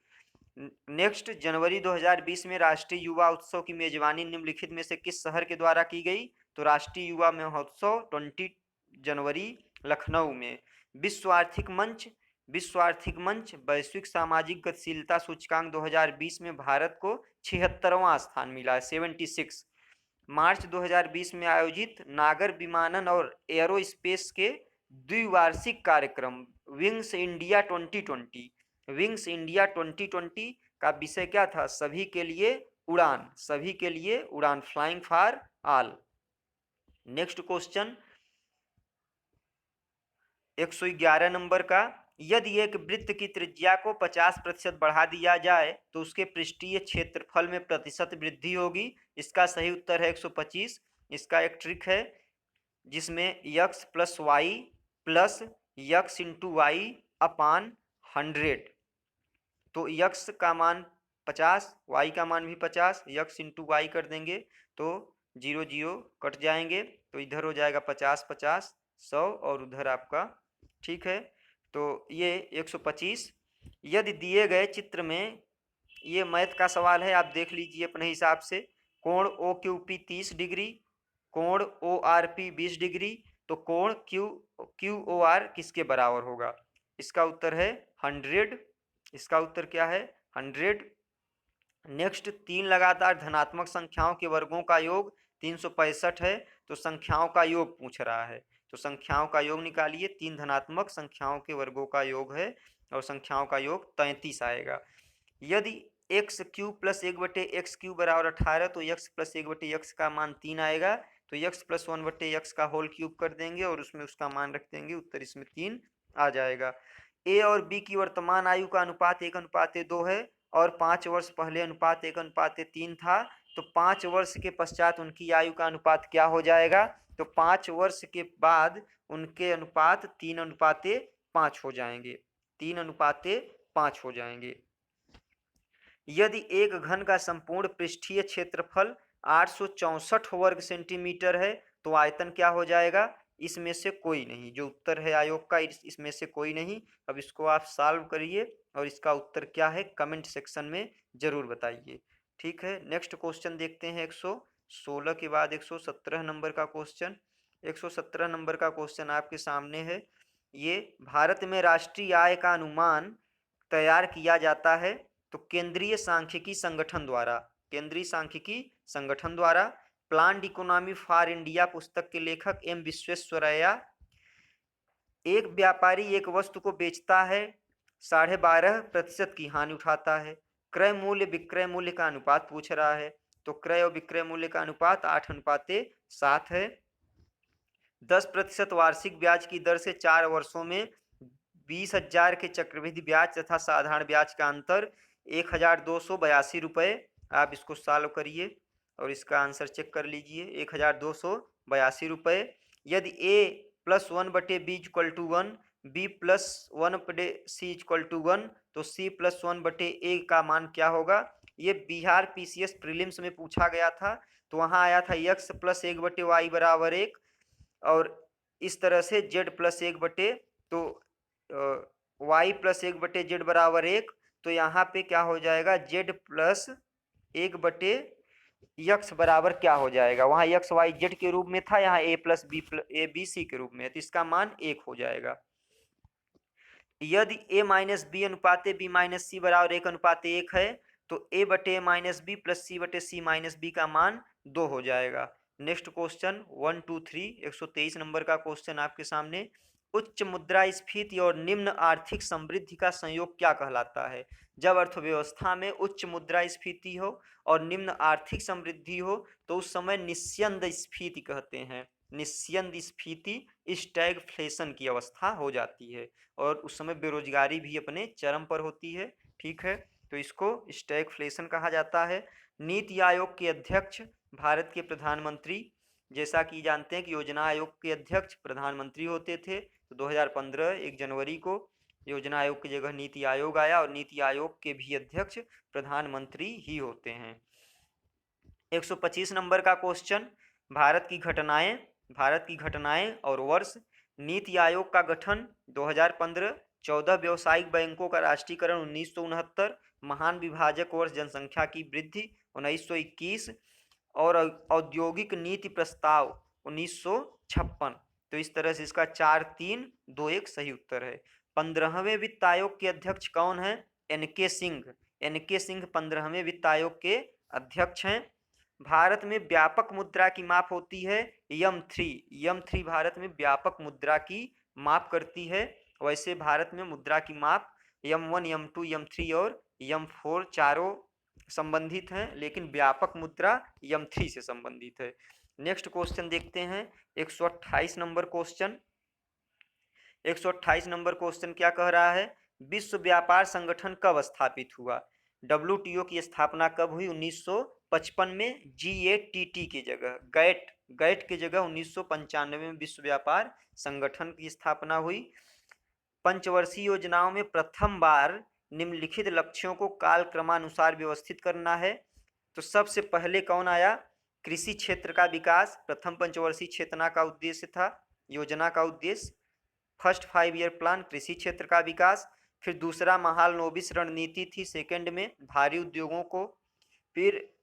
नेक्स्ट, जनवरी 2020 में राष्ट्रीय युवा उत्सव की मेजबानी निम्नलिखित में से किस शहर के द्वारा की गई? तो राष्ट्रीय युवा महोत्सव 20 जनवरी लखनऊ में। विश्व आर्थिक मंच वैश्विक सामाजिक गतिशीलता सूचकांक 2020 में भारत को 76वां स्थान मिला है, 76। मार्च 2020 में आयोजित नागर विमानन और एयरोस्पेस के द्विवार्षिक कार्यक्रम विंग्स इंडिया 2020 का विषय क्या था? सभी के लिए उड़ान, flying for all. Next question 111 number का, यदि एक वृत्त की त्रिज्या को 50% बढ़ा दिया जाए तो उसके पृष्ठीय क्षेत्रफल में प्रतिशत वृद्धि होगी। इसका सही उत्तर है 125। इसका एक ट्रिक है जिसमें x plus y plus xy into y upon 100, तो x का मान 50, y का मान भी 50, x इंटू वाई कर देंगे तो 0 0 कट जाएंगे, तो इधर हो जाएगा 50 50 100 और उधर आपका, ठीक है। तो ये 125। यदि दिए गए चित्र में, ये मैथ का सवाल है, आप देख लीजिए अपने हिसाब से, कोण ओ क्यू पी 30 डिग्री, कोण ओ आर पी 20 डिग्री, तो कोण क्यू ओ आर किसके बराबर होगा? इसका उत्तर है 100। इसका उत्तर क्या है? 100। नेक्स्ट, तीन लगातार धनात्मक संख्याओं के वर्गों का योग 365 है, तो संख्याओं का योग पूछ रहा है, तो संख्याओं का योग निकालिए। तीन धनात्मक संख्याओं के वर्गों का योग है और संख्याओं का योग 33 आएगा। यदि एक्स क्यूब प्लस 1/x³ बराबर 18, तो x प्लस 1/x का मान 3 आएगा, तो x प्लस 1/x का होल क्यूब कर देंगे और उसमें उसका मान रख देंगे, उत्तर इसमें 3 आ जाएगा। a और b की वर्तमान आयु का अनुपात 1:2 है और 5 वर्ष पहले अनुपात 1:3 था, तो 5 वर्ष के पश्चात उनकी आयु का अनुपात क्या हो जाएगा? तो 5 वर्ष के बाद उनके अनुपात 3:5 हो जाएंगे, 3:5 हो जाएंगे। यदि एक घन का संपूर्ण पृष्ठीय क्षेत्रफल 864 वर्ग सेंटीमीटर है तो आयतन क्या हो जाएगा? इसमें से कोई नहीं, जो उत्तर है आयोग का, इसमें से कोई नहीं। अब इसको आप सॉल्व करिए और इसका उत्तर क्या है कमेंट सेक्शन में जरूर बताइए, ठीक है। नेक्स्ट क्वेश्चन देखते हैं 116 के बाद 117 नंबर का क्वेश्चन। 117 नंबर का क्वेश्चन आपके सामने है। ये भारत में राष्ट्रीय आय का अनुमान तैयार किया जाता है तो केंद्रीय सांख्यिकी संगठन द्वारा, केंद्रीय सांख्यिकी संगठन द्वारा। प्लान्ड इकोनॉमी फॉर इंडिया पुस्तक के लेखक एम विश्वेश्वरैया। एक व्यापारी एक वस्तु को बेचता है, 12.5% की हानि उठाता है। क्रय मूल्य विक्रय मूल्य का अनुपात पूछ रहा है, तो क्रय और विक्रय मूल्य का अनुपात 8:7 है। 10% वार्षिक ब्याज की दर से 4 वर्षों में 20,000 के चक्रवृद्धि ब्याज तथा साधारण ब्याज का अंतर 1,282 रुपये। आप इसको सॉल्व करिए और इसका आंसर चेक कर लीजिए, 1,282 रुपये। यदि a plus 1/b equal to 1, b plus 1/c equal to 1, तो c प्लस 1/a का मान क्या होगा? ये बिहार पीसीएस प्रीलिम्स में पूछा गया था, तो वहाँ आया था x प्लस 1/y बराबर 1, और इस तरह से z प्लस 1/, तो y प्लस 1/z बराबर 1, तो यहाँ पे क्या हो जाएगा? z प्लस 1/x बराबर क्या हो जाएगा? वहाँ x y z के रूप में था, यहाँ a प्लस b c के रूप में है, तो इसका मान 1 हो जाएगा। यदि a माइनस बी अनुपात बी माइनस सी बराबर 1:1 है, तो a/a minus B plus c/c minus B का मान 2 हो जाएगा। नेक्स्ट क्वेश्चन 1 2 3 123 नंबर का क्वेश्चन आपके सामने। उच्च मुद्रास्फीति और निम्न आर्थिक समृद्धि का संयोग क्या कहलाता है? जब अर्थव्यवस्था में उच्च मुद्रास्फीति हो और निम्न आर्थिक समृद्धि हो तो उस समय निस्यंद स्फीति कहते हैं। निस्यंद स्फीति स्टैगफ्लेशन की अवस्था हो जाती है और उस समय बेरोजगारी भी अपने चरम पर होती है, ठीक है, तो इसको स्टैगफ्लेशन कहा जाता है। नीति आयोग के अध्यक्ष भारत के प्रधानमंत्री, जैसा कि जानते हैं कि योजना आयोग के अध्यक्ष प्रधानमंत्री होते थे, तो 2015 1 जनवरी को योजना आयोग की जगह नीति आयोग आया और नीति आयोग के भी अध्यक्ष प्रधानमंत्री ही होते हैं। 125 नंबर का क्वेश्चन, भारत की घटनाएं और वर्ष। नीति आयोग का गठन 2015, 14 व्यावसायिक बैंकों का राष्ट्रीयकरण 1969, महान विभाजक वर्ष जनसंख्या की वृद्धि 1921 और औद्योगिक नीति प्रस्ताव 1956। तो इस तरह से इसका 4 3 2 1 सही उत्तर है। 15वें वित्त आयोग के अध्यक्ष कौन है? एन.के. सिंह। एन.के. सिंह 15वें वित्त आयोग के अध्यक्ष हैं। भारत में व्यापक मुद्रा की माप होती है यम3 भारत में व्यापक मुद्रा की माप करती है। वैसे भारत में मुद्रा की माप यम1 यम2 यम3 और यम4 चारों संबंधित हैं, लेकिन व्यापक मुद्रा यम3 से संबंधित है। नेक्स्ट क्वेश्चन देखते हैं 128 नंबर क्वेश्चन। 128 नंबर क्वेश्चन क्या कह रहा है, विश्व व्यापार संगठन कब स्थापित हुआ। डब्ल्यूटीओ की स्थापना कब हुई, 1955 में। GATT की जगह गैट गैट की जगह 1995 में विश्व व्यापार संगठन की स्थापना हुई। पंचवर्षीय योजनाओं में प्रथम बार निम्नलिखित लक्ष्यों को कालक्रमानुसार व्यवस्थित करना है। तो सबसे पहले कौन आया, कृषि क्षेत्र का विकास प्रथम पंचवर्षीय चेतना का उद्देश्य था, योजना का उद्देश्य। फर्स्ट 5 ईयर प्लान कृषि क्षेत्र का विकास। फिर दूसरा महालनोबिस रणनीति थी सेकंड में, भारी उद्योगों को। फिर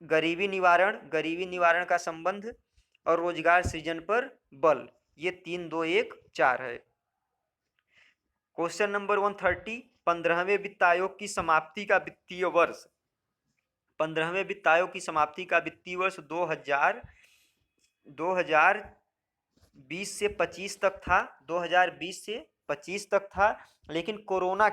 गरीबी निवारण का संबंध और रोजगार सृजन पर बल। ये 3 2 1 4 है। क्वेश्चन नंबर 130, 15वें वित्त आयोग की समाप्ति का वित्तीय वर्ष। 15वें वित्त आयोग की समाप्ति का वित्तीय वर्ष 2020 से 25 तक था। 2020 से 25 तक था, लेकिन कोरोना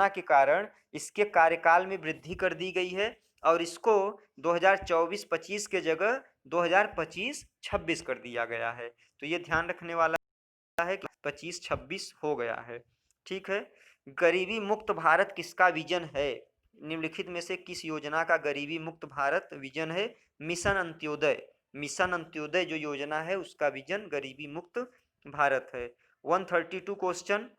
के कारण इसके कार्यकाल में वृद्धि कर दी गई है और इसको 2024-25 के जगह 2025-26 कर दिया गया है। तो ये ध्यान रखने वाला है कि 25-26 हो गया है। ठीक है। गरीबी मुक्त भारत किसका विजन है, निम्नलिखित में से किस योजना का गरीबी मुक्त भारत विजन है। मिशन अंत्योदय जो योजना है उसका विजन गरीबी मुक्त भारत है। 132 क्वेश्चन,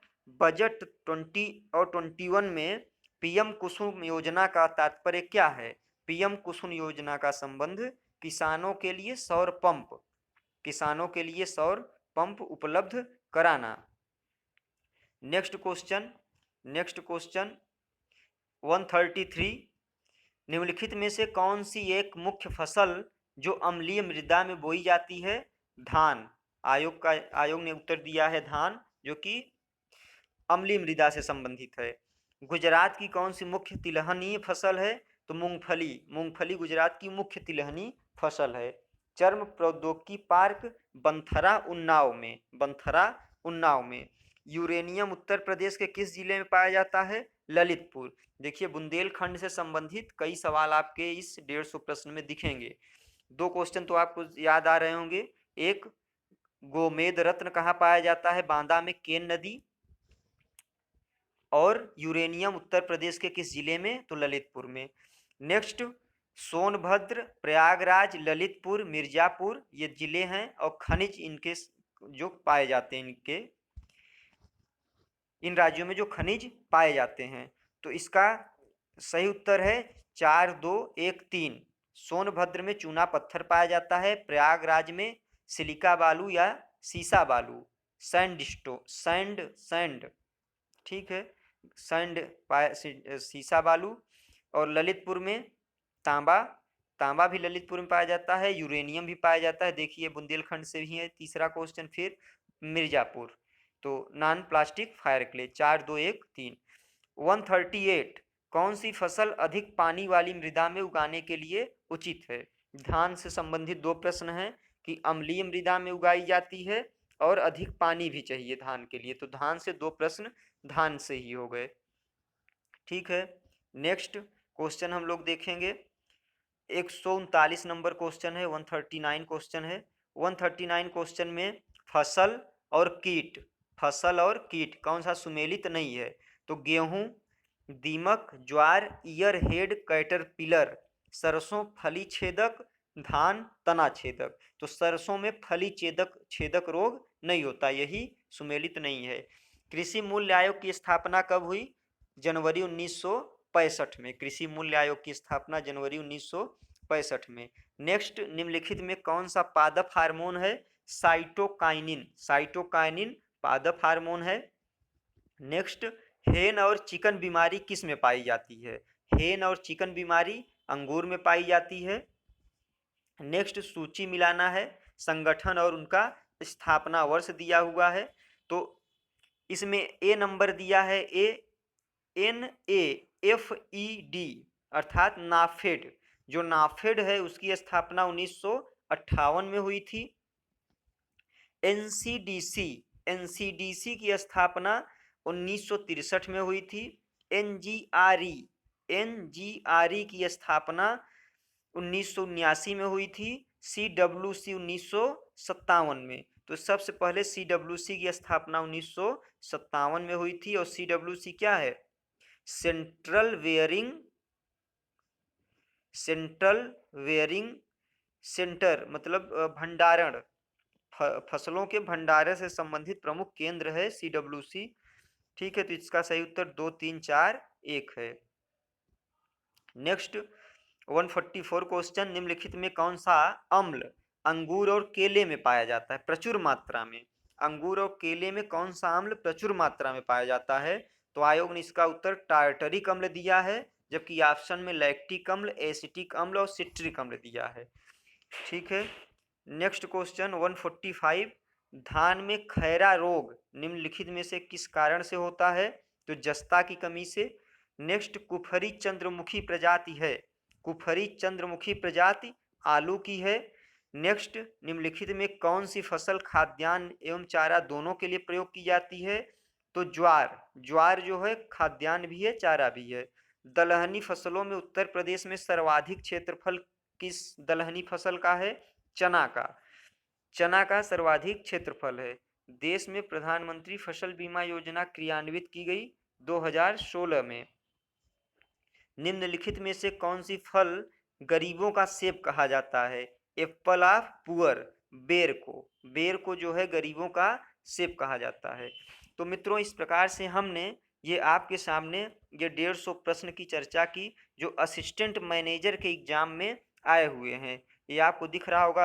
बजट 20 और 21 में पीएम कुसुम योजना का तात्पर्य क्या है। पीएम कुसुम योजना का संबंध किसानों के लिए सौर पंप उपलब्ध कराना। नेक्स्ट क्वेश्चन 133, निम्नलिखित में से कौन सी एक मुख्य फसल जो अम्लीय मृदा में बोई जाती है। धान। आयोग ने उत्तर दिया है धान, जो कि अम्लीय मृदा से संबंधित है। गुजरात की कौन सी मुख्य तिलहनी फसल है, तो मूंगफली गुजरात की मुख्य तिलहनी फसल है। चर्म प्रौद्योगिकी पार्क बंथरा उन्नाव में। यूरेनियम उत्तर प्रदेश के किस जिले में पाया जाता है, ललितपुर। देखिए बुंदेलखंड से संबंधित कई सवाल आपके इस 150 प्रश्न में दिखेंगे। 2 क्वेश्चन तो आपको याद आ रहे होंगे। एक, गोमेद रत्न कहाँ पाया जाता है, बांदा में, केन नदी। और यूरेनियम उत्तर प्रदेश के किस जिले में, तो ललितपुर में। नेक्स्ट, सोनभद्र, प्रयागराज, ललितपुर, मिर्जापुर ये जिले हैं और खनिज इनके जो पाए जाते हैं, इन राज्यों में जो खनिज पाए जाते हैं। तो इसका सही उत्तर है 4 2 1 3। सोनभद्र में चूना पत्थर पाया जाता है, प्रयागराज में सिलिका बालू या सीसा बालू, सैंड, ठीक है, सीसा बालू। और ललितपुर में तांबा भी ललितपुर में पाया जाता है, यूरेनियम भी पाया जाता है। देखिए बुंदेलखंड से भी है। तीसरा क्वेश्चन फिर मिर्जापुर, तो नॉन प्लास्टिक फायर क्ले। 4 2 1 3। 138, कौन सी फसल अधिक पानी वाली मृदा में उगाने के लिए उचित है। धान से संबंधित 2 प्रश्न हैं कि अम्लीय मृदा में उगाई जाती है और अधिक पानी भी चाहिए धान के लिए। तो धान से 2 प्रश्न धान से ही हो गए। ठीक है। नेक्स्ट क्वेश्चन हम लोग देखेंगे 139 नंबर क्वेश्चन है, 139 क्वेश्चन है। 139 क्वेश्चन में फसल और कीट कौन सा सुमेलित नहीं है, तो गेहूं, दीमक, ज्वार, ईयर हेड कैटरपिलर, सरसों फली छेदक, धान तना छेदक। तो सरसों में फली छेदक रोग नहीं होता, यही सुमेलित नहीं है। कृषि मूल्य आयोग की स्थापना कब हुई, जनवरी 1965 में। कृषि मूल्य आयोग की स्थापना जनवरी 1965 में। नेक्स्ट, निम्नलिखित में कौन सा पादप हार्मोन है, साइटोकाइनिन पादप हार्मोन है। नेक्स्ट, हेन और चिकन बीमारी किस में पाई जाती है, हेन और चिकन बीमारी अंगूर में पाई जाती है। नेक्स्ट, सूची मिलाना है, संगठन और उनका स्थापना वर्ष दिया हुआ है। तो इसमें ए नंबर दिया है, NAFED अर्थात नाफेड। जो नाफेड है उसकी स्थापना 1958 में हुई थी। NCDC की स्थापना 1963 में हुई थी। NGRE की स्थापना 1979 में हुई थी। CWC 1957 में। तो सबसे पहले CWC की स्थापना 1957 में हुई थी। और CWC क्या है? सेंट्रल वेयरिंग सेंटर, मतलब भंडारण, फसलों के भंडारण से संबंधित प्रमुख केंद्र है CWC। ठीक है, तो इसका सही उत्तर 2, 3, 4, 1 है। नेक्स्ट 144 क्वेश्चन, निम्नलिखित में कौन सा अम्ल अंगूर और केले में पाया जाता है प्रचुर मात्रा में? अंगूर और केले में कौन सा अम्ल प्रचुर मात्रा में पाया जाता है? तो आयोग ने इसका उत्तर टार्टरिक अम्ल दिया है, जबकि ऑप्शन में लैक्टिक अम्ल, एसिटिक अम्ल और सिट्रिक अम्ल दिया है। ठीक है। नेक्स्ट क्वेश्चन 145, धान में खैरा रोग निम्नलिखित में से किस कारण से होता है? तो जस्ता की कमी से। नेक्स्ट कुफरी चंद्रमुखी प्रजाति है, कुफरी चंद्रमुखी प्रजाति आलू की है। नेक्स्ट निम्नलिखित में कौन सी फसल खाद्यान्न एवं चारा दोनों के लिए प्रयोग की जाती है? तो ज्वार, ज्वार जो है खाद्यान्न भी है चारा भी है। दलहनी फसलों में उत्तर प्रदेश में सर्वाधिक क्षेत्रफल किस दलहनी फसल का है? चना का, चना का सर्वाधिक क्षेत्रफल है। देश में प्रधानमंत्री फसल बीमा योजना क्रियान्वित की गई 2016 में। निम्नलिखित में से कौन सी फल गरीबों का सेब कहा जाता है? एप्पल ऑफ पुअर, बेर को जो है गरीबों का सेब कहा जाता है। तो मित्रों, इस प्रकार से हमने ये आपके सामने ये 150 प्रश्न की चर्चा की जो असिस्टेंट मैनेजर के एग्जाम में आए हुए हैं। ये आपको दिख रहा होगा,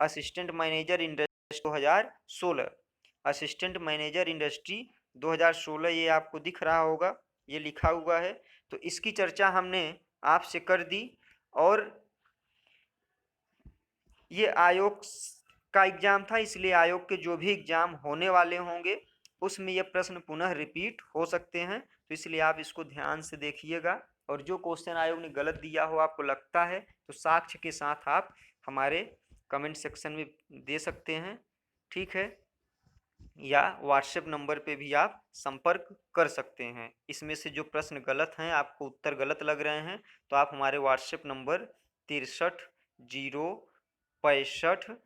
assistant manager industry 2016, assistant manager industry 2016, ये आपको दिख रहा होगा, ये लिखा हुआ है। तो इसकी चर्चा हमने आपसे कर दी। और ये आयोग का एग्जाम था, इसलिए आयोग के जो भी एग्जाम होने वाले होंगे उसमें ये प्रश्न पुनः रिपीट हो सकते हैं। तो इसलिए आप इसको ध्यान से देखिएगा, और जो क्वेश्चन आयोग ने गलत दिया हो आपको लगता है तो साक्ष्य के साथ आप हमारे कमेंट सेक्शन में दे सकते हैं। ठीक है, या व्हाट्सएप नंबर पे भी आप संपर्क कर सकते हैं। इसमें से जो प्रश्न गलत हैं, आपको उत्तर गलत लग रहे हैं, तो आप हमारे व्हाट्सएप नंबर 63 065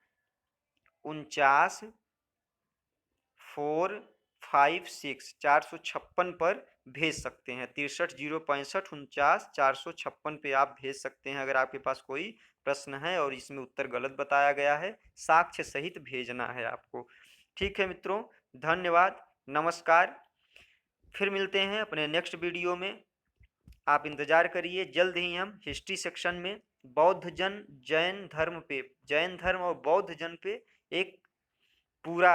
456 पर भेज सकते हैं। 63 065 49 456 पे आप भेज सकते हैं अगर आपके पास कोई प्रश्न है और इसमें उत्तर गलत बताया गया है। साक्ष्य सहित भेजना है आपको। ठीक है मित्रों, धन्यवाद, नमस्कार। फिर मिलते हैं अपने नेक्स्ट वीडियो में। आप इंतजार करिए, जल्द ही हम हिस्ट्री सेक्शन में बौद्ध जन जैन धर्म और बौद्ध जन पे एक पूरा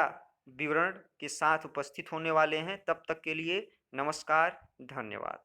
विवरण के साथ उपस्थित होने वाले हैं। तब तक के लिए नमस्कार, धन्यवाद।